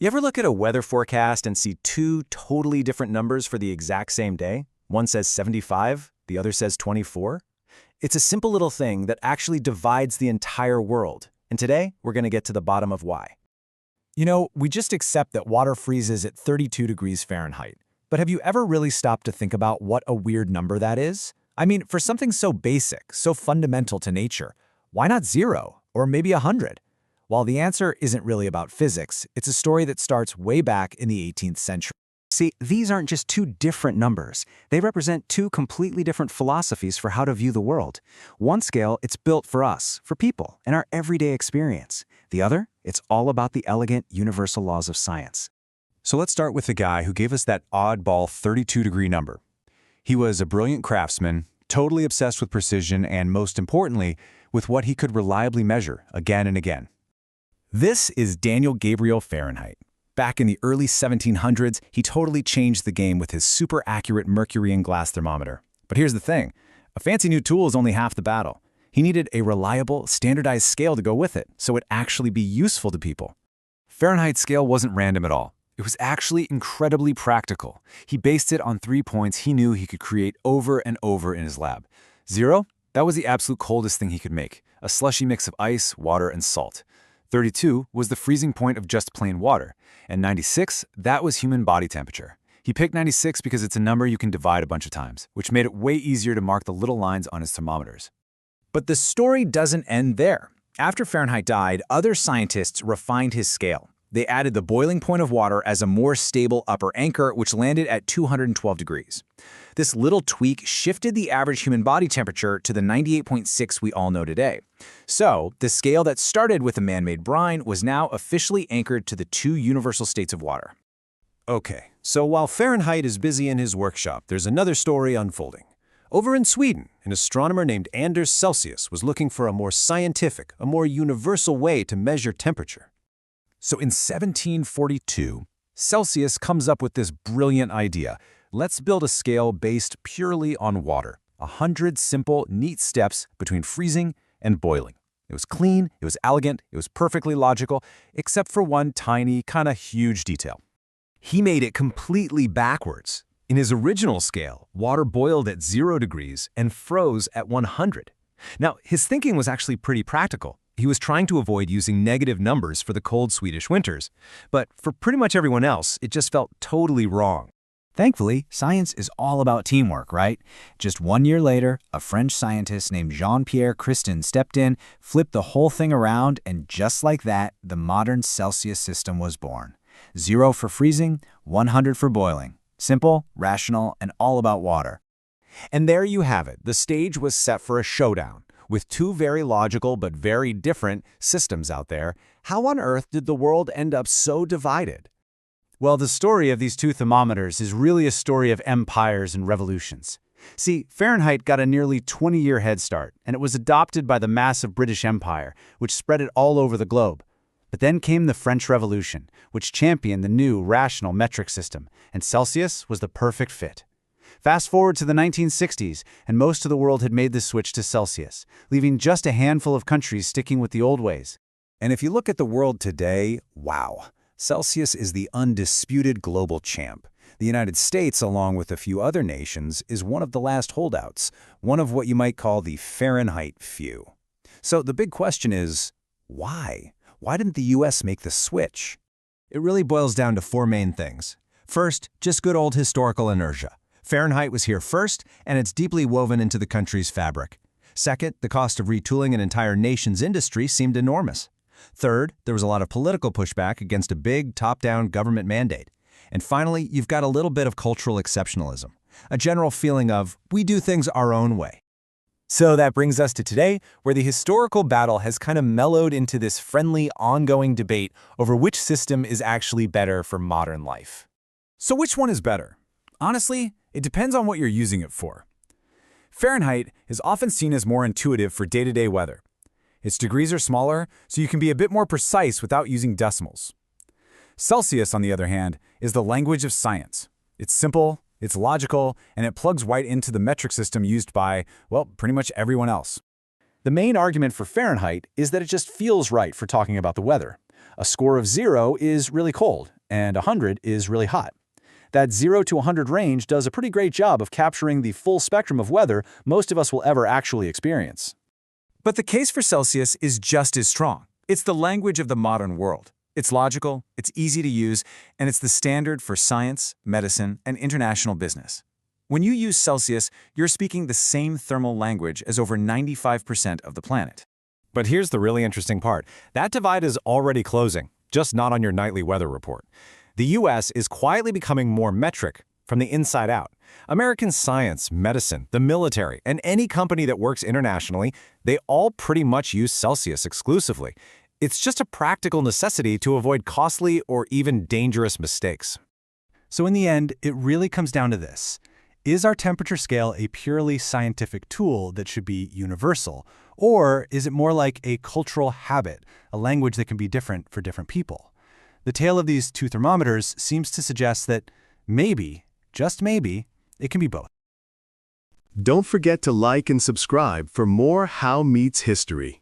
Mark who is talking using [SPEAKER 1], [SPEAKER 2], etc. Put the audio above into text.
[SPEAKER 1] You ever look at a weather forecast and see two totally different numbers for the exact same day? One says 75, the other says 24. It's a simple little thing that actually divides the entire world. And today, we're going to get to the bottom of why.
[SPEAKER 2] You know, we just accept that water freezes at 32 degrees Fahrenheit. But have you ever really stopped to think about what a weird number that is? I mean, for something so basic, so fundamental to nature, why not 0 or maybe 100? While the answer isn't really about physics, it's a story that starts way back in the 18th century.
[SPEAKER 1] See, these aren't just two different numbers. They represent two completely different philosophies for how to view the world. One scale, it's built for us, for people, and our everyday experience. The other, it's all about the elegant, universal laws of science.
[SPEAKER 3] So let's start with the guy who gave us that oddball 32-degree number. He was a brilliant craftsman, totally obsessed with precision, and most importantly, with what he could reliably measure again and again.
[SPEAKER 2] This is Daniel Gabriel Fahrenheit. Back in the early 1700s, he totally changed the game with his super accurate mercury and glass thermometer. But here's the thing, a fancy new tool is only half the battle. He needed a reliable, standardized scale to go with it, so it'd actually be useful to people.
[SPEAKER 3] Fahrenheit's scale wasn't random at all. It was actually incredibly practical. He based it on 3 points he knew he could create over and over in his lab. 0, that was the absolute coldest thing he could make, a slushy mix of ice, water, and salt. 32 was the freezing point of just plain water, and 96, that was human body temperature. He picked 96 because it's a number you can divide a bunch of times, which made it way easier to mark the little lines on his thermometers.
[SPEAKER 2] But the story doesn't end there. After Fahrenheit died, other scientists refined his scale. They added the boiling point of water as a more stable upper anchor, which landed at 212 degrees. This little tweak shifted the average human body temperature to the 98.6 we all know today. So, the scale that started with a man-made brine was now officially anchored to the two universal states of water.
[SPEAKER 4] Okay, so while Fahrenheit is busy in his workshop, there's another story unfolding. Over in Sweden, an astronomer named Anders Celsius was looking for a more scientific, a more universal way to measure temperature. So in 1742, Celsius comes up with this brilliant idea. Let's build a scale based purely on water. 100 simple, neat steps between freezing and boiling. It was clean, it was elegant, it was perfectly logical, except for one tiny, kind of huge detail. He made it completely backwards. In his original scale, water boiled at 0 degrees and froze at 100. Now, his thinking was actually pretty practical. He was trying to avoid using negative numbers for the cold Swedish winters, but for pretty much everyone else, it just felt totally wrong.
[SPEAKER 2] Thankfully, science is all about teamwork, right? Just 1 year later, a French scientist named Jean-Pierre Christin stepped in, flipped the whole thing around, and just like that, the modern Celsius system was born. 0 for freezing, 100 for boiling. Simple, rational, and all about water.
[SPEAKER 4] And there you have it. The stage was set for a showdown. With two very logical but very different systems out there, how on earth did the world end up so divided?
[SPEAKER 5] Well, the story of these two thermometers is really a story of empires and revolutions. See, Fahrenheit got a nearly 20-year head start, and it was adopted by the massive British Empire, which spread it all over the globe. But then came the French Revolution, which championed the new rational metric system, and Celsius was the perfect fit. Fast forward to the 1960s, and most of the world had made the switch to Celsius, leaving just a handful of countries sticking with the old ways.
[SPEAKER 4] And if you look at the world today, wow, Celsius is the undisputed global champ. The United States, along with a few other nations, is one of the last holdouts, one of what you might call the Fahrenheit few. So the big question is, why? Why didn't the US make the switch? It really boils down to 4 main things. First, just good old historical inertia. Fahrenheit was here first, and it's deeply woven into the country's fabric. Second, the cost of retooling an entire nation's industry seemed enormous. Third, there was a lot of political pushback against a big, top-down government mandate. And finally, you've got a little bit of cultural exceptionalism, a general feeling of, we do things our own way.
[SPEAKER 2] So that brings us to today, where the historical battle has kind of mellowed into this friendly, ongoing debate over which system is actually better for modern life.
[SPEAKER 3] So which one is better? Honestly, it depends on what you're using it for. Fahrenheit is often seen as more intuitive for day-to-day weather. Its degrees are smaller, so you can be a bit more precise without using decimals. Celsius, on the other hand, is the language of science. It's simple, it's logical, and it plugs right into the metric system used by, well, pretty much everyone else.
[SPEAKER 5] The main argument for Fahrenheit is that it just feels right for talking about the weather.
[SPEAKER 2] A score of 0 is really cold, and 100 is really hot. That 0 to 100 range does a pretty great job of capturing the full spectrum of weather most of us will ever actually experience.
[SPEAKER 6] But the case for Celsius is just as strong. It's the language of the modern world. It's logical, it's easy to use, and it's the standard for science, medicine, and international business. When you use Celsius, you're speaking the same thermal language as over 95% of the planet.
[SPEAKER 4] But here's the really interesting part. That divide is already closing, just not on your nightly weather report. The U.S. is quietly becoming more metric from the inside out. American science, medicine, the military, and any company that works internationally, they all pretty much use Celsius exclusively. It's just a practical necessity to avoid costly or even dangerous mistakes.
[SPEAKER 5] So in the end, it really comes down to this. Is our temperature scale a purely scientific tool that should be universal, or is it more like a cultural habit, a language that can be different for different people? The tale of these two thermometers seems to suggest that maybe, just maybe, it can be both.
[SPEAKER 7] Don't forget to like and subscribe for more How Meets History.